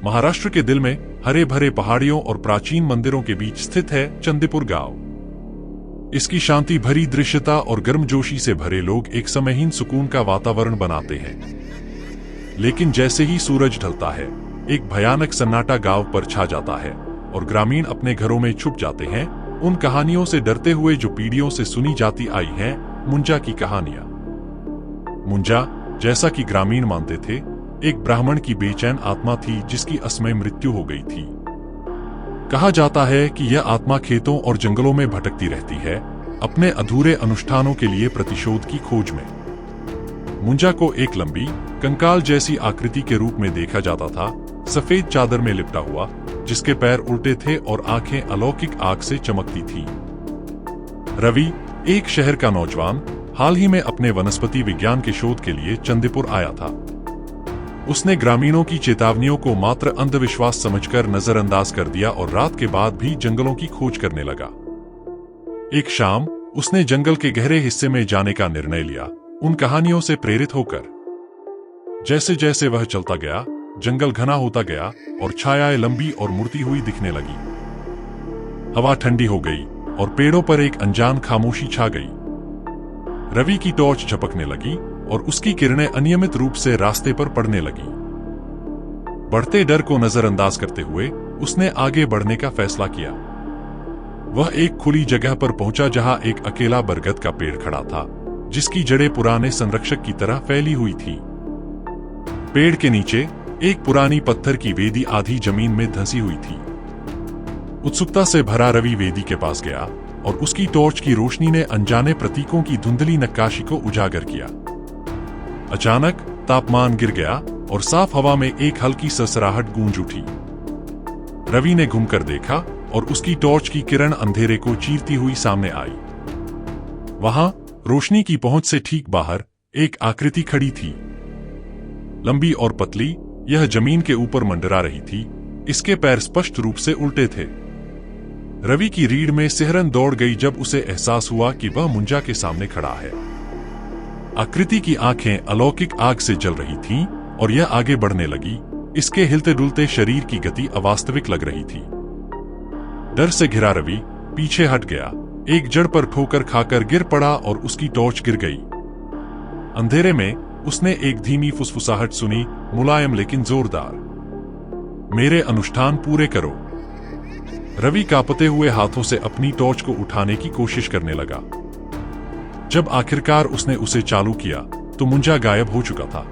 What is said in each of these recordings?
महाराष्ट्र के दिल में हरे भरे पहाड़ियों और प्राचीन मंदिरों के बीच स्थित है चंदीपुर गांव। इसकी शांति भरी दृश्यता और गर्मजोशी से भरे लोग एक समयहीन सुकून का वातावरण बनाते हैं। लेकिन जैसे ही सूरज ढलता है, एक भयानक सन्नाटा गांव पर छा जाता है और ग्रामीण अपने घरों में छुप जाते हैं, उन कहानियों से डरते हुए जो पीढ़ियों से सुनी जाती आई हैं, मुंजा की कहानियां। मुंजा, जैसा कि ग्रामीण मानते थे, एक ब्राह्मण की बेचैन आत्मा थी जिसकी असमय मृत्यु हो गई थी। कहा जाता है कि यह आत्मा खेतों और जंगलों में भटकती रहती है, अपने अधूरे अनुष्ठानों के लिए प्रतिशोध की खोज में। मुंजा को एक लंबी, कंकाल जैसी आकृति के रूप में देखा जाता था, सफेद चादर में लिपटा हुआ, जिसके पैर उल्टे थे और आंखें अलौकिक आग से चमकती थीं। रवि, एक शहर का नौजवान, हाल ही में अपने वनस्पति विज्ञान के शोध के लिए चंदीपुर आया था। उसने ग्रामीणों की चेतावनियों को मात्र अंधविश्वास समझकर नजरअंदाज कर दिया और रात के बाद भी जंगलों की खोज करने लगा। एक शाम उसने जंगल के गहरे हिस्से में जाने का निर्णय लिया, उन कहानियों से प्रेरित होकर। जैसे जैसे वह चलता गया, जंगल घना होता गया और छायाएं लंबी और मुड़ती हुई दिखने लगी। हवा ठंडी हो गई और पेड़ों पर एक अनजान खामोशी छा गई। रवि की टॉर्च झपकने लगी और उसकी किरणें अनियमित रूप से रास्ते पर पड़ने लगी। बढ़ते डर को नजरअंदाज करते हुए उसने आगे बढ़ने का फैसला किया। वह एक खुली जगह पर पहुंचा जहां एक अकेला बरगद का पेड़ खड़ा था, जिसकी जड़ें पुराने संरक्षक की तरह फैली हुई थी। पेड़ के नीचे एक पुरानी पत्थर की वेदी आधी जमीन में धंसी हुई थी। उत्सुकता से भरा रवि वेदी के पास गया और उसकी टॉर्च की रोशनी ने अनजाने प्रतीकों की धुंधली नक्काशी को उजागर किया। अचानक तापमान गिर गया और साफ हवा में एक हल्की सरसराहट गूंज उठी। रवि ने घूमकर देखा और उसकी टॉर्च की किरण अंधेरे को चीरती हुई सामने आई। वहां रोशनी की पहुंच से ठीक बाहर एक आकृति खड़ी थी। लंबी और पतली, यह जमीन के ऊपर मंडरा रही थी, इसके पैर स्पष्ट रूप से उल्टे थे। रवि की रीढ़ में सिहरन दौड़ गई जब उसे एहसास हुआ कि वह मुंजा के सामने खड़ा है। आकृति की आंखें अलौकिक आग से जल रही थीं और यह आगे बढ़ने लगी। इसके हिलते डुलते शरीर की गति अवास्तविक लग रही थी। डर से घिरा रवि पीछे हट गया, एक जड़ पर ठोकर खाकर गिर पड़ा और उसकी टॉर्च गिर गई। अंधेरे में उसने एक धीमी फुसफुसाहट सुनी, मुलायम लेकिन जोरदार, मेरे अनुष्ठान पूरे करो। रवि कांपते हुए हाथों से अपनी टॉर्च को उठाने की कोशिश करने लगा। जब आखिरकार उसने उसे चालू किया तो मुंजा गायब हो चुका था,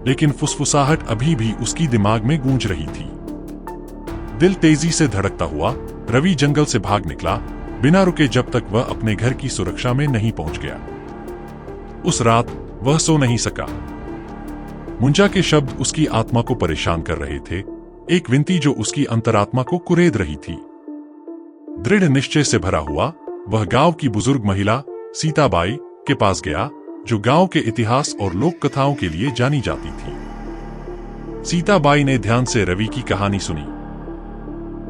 लेकिन फुसफुसाहट अभी भी उसकी दिमाग में गूंज रही थी। दिल तेजी से धड़कता हुआ रवि जंगल से भाग निकला, बिना रुके जब तक वह अपने घर की सुरक्षा में नहीं पहुंच गया। उस रात वह सो नहीं सका। मुंजा के शब्द उसकी आत्मा को परेशान कर रहे थे, एक विनती जो उसकी अंतरात्मा को कुरेद रही थी। दृढ़ निश्चय से भरा हुआ वह गांव की बुजुर्ग महिला सीताबाई के पास गया, जो गांव के इतिहास और लोक कथाओं के लिए जानी जाती थी। सीताबाई ने ध्यान से रवि की कहानी सुनी।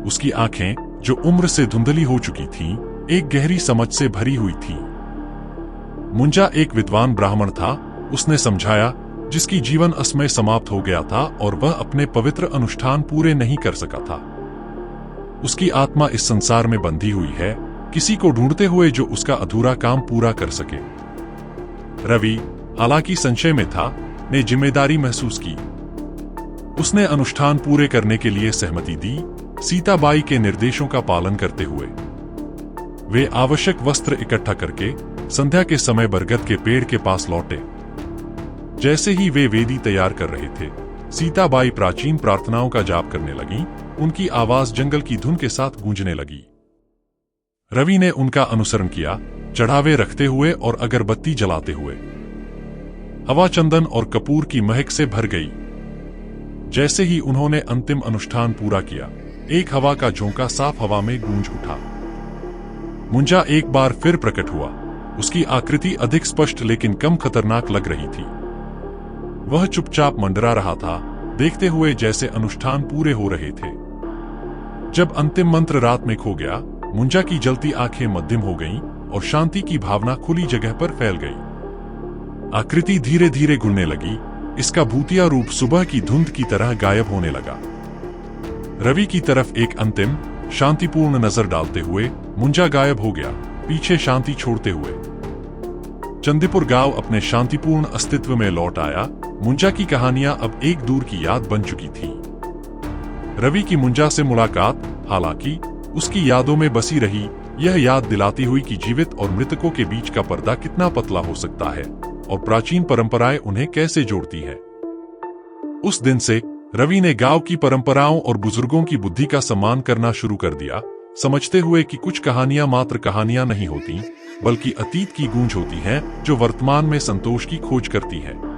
उसकी आंखें, जो उम्र से धुंधली हो चुकी थीं, एक गहरी समझ से भरी हुई थीं। मुंजा एक विद्वान ब्राह्मण था, उसने समझाया, जिसकी जीवन असमय समाप्त हो गया था और वह अपने पवित्र अनुष्ठान पूरे नहीं कर सका था। उसकी आत्मा इस संसार में बंधी हुई है, किसी को ढूंढते हुए जो उसका अधूरा काम पूरा कर सके। रवि, हालांकि संशय में था, ने जिम्मेदारी महसूस की। उसने अनुष्ठान पूरे करने के लिए सहमति दी, सीताबाई के निर्देशों का पालन करते हुए। वे आवश्यक वस्त्र इकट्ठा करके संध्या के समय बरगद के पेड़ के पास लौटे। जैसे ही वे वेदी तैयार कर रहे थे, सीताबाई प्राचीन प्रार्थनाओं का जाप करने लगीं, उनकी आवाज जंगल की धुन के साथ गूंजने लगी। रवि ने उनका अनुसरण किया, चढ़ावे रखते हुए और अगरबत्ती जलाते हुए। हवा चंदन और कपूर की महक से भर गई। जैसे ही उन्होंने अंतिम अनुष्ठान पूरा किया, एक हवा का झोंका साफ हवा में गूंज उठा। मुंजा एक बार फिर प्रकट हुआ। उसकी आकृति अधिक स्पष्ट लेकिन कम खतरनाक लग रही थी। वह चुपचाप मंडरा रहा था, देखते हुए जैसे अनुष्ठान पूरे हो रहे थे। जब अंतिम मंत्र रात में खो गया, मुंजा की जलती आंखें मध्यम हो गईं और शांति की भावना खुली जगह पर फैल गई। आकृति धीरे धीरे घुलने लगी, इसका भूतिया रूप सुबह की धुंध की तरह गायब होने लगा। रवि की तरफ एक अंतिम शांतिपूर्ण नजर डालते हुए मुंजा गायब हो गया, पीछे शांति छोड़ते हुए। चंदीपुर गांव अपने शांतिपूर्ण अस्तित्व में लौट आया। मुंजा की कहानियां अब एक दूर की याद बन चुकी थी। रवि की मुंजा से मुलाकात, हालांकि उसकी यादों में बसी रही, यह याद दिलाती हुई कि जीवित और मृतकों के बीच का पर्दा कितना पतला हो सकता है और प्राचीन परंपराएं उन्हें कैसे जोड़ती है। उस दिन से रवि ने गांव की परंपराओं और बुजुर्गों की बुद्धि का सम्मान करना शुरू कर दिया, समझते हुए कि कुछ कहानियां मात्र कहानियां नहीं होती, बल्कि अतीत की गूंज होती हैं जो वर्तमान में संतोष की खोज करती है।